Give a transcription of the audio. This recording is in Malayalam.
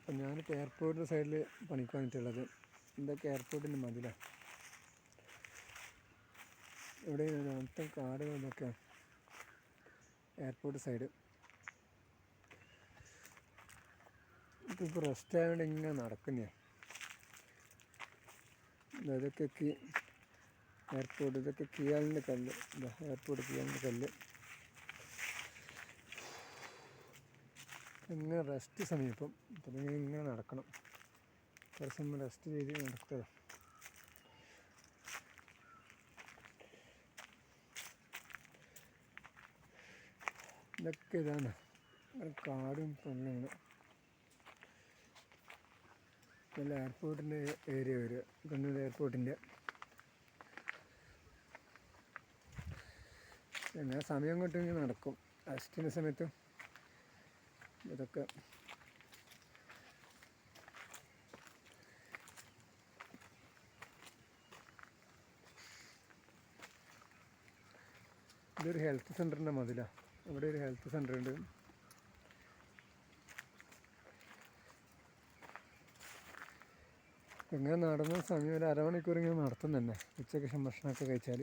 അപ്പം ഞാനിപ്പോൾ എയർപോർട്ടിൻ്റെ സൈഡിൽ പണിക്ക് വന്നിട്ടുള്ളത്. ഇതൊക്കെ എയർപോർട്ടിൻ്റെ മതിലാണ്. ഇവിടെ മൊത്തം കാടുകൾ ഇതൊക്കെയാണ് എയർപോർട്ട് സൈഡ്. ഇപ്പോൾ റെസ്റ്റ് ആയതുകൊണ്ട് ഇങ്ങനെ നടക്കുന്നതാണ്. ഇതൊക്കെ എയർപോർട്ട്, ഇതൊക്കെ കിയാലിൻ്റെ കല്ല്. എയർപോർട്ട് കിയാലിൻ്റെ കല്ല്. ഇങ്ങനെ റെസ്റ്റ് സമയം ഇപ്പം ഇങ്ങനെ നടക്കണം. കുറച്ച് നമ്മൾ റെസ്റ്റ് ചെയ്ത് നടക്കുക. ഇതൊക്കെ ഇതാണ് കാടും പള്ളിയാണ്. നല്ല എയർപോർട്ടിൻ്റെ ഏരിയ വരിക, കണ്ണൂർ എയർപോർട്ടിൻ്റെ. എന്നാൽ സമയം കൊണ്ട് ഇങ്ങനെ നടക്കും. റെസ്റ്റിൻ്റെ സമയത്തും ഇതൊക്കെ ഇതൊരു ഹെൽത്ത് സെൻ്ററിൻ്റെ മതിലാണ്. അവിടെ ഒരു ഹെൽത്ത് സെൻ്റർ ഉണ്ട്. ഇങ്ങനെ നടന്ന സമയം ഒരു അരമണിക്കൂർ ഇങ്ങനെ നടത്തും തന്നെ, ഉച്ചയ്ക്ക് ഭക്ഷണമൊക്കെ കഴിച്ചാൽ.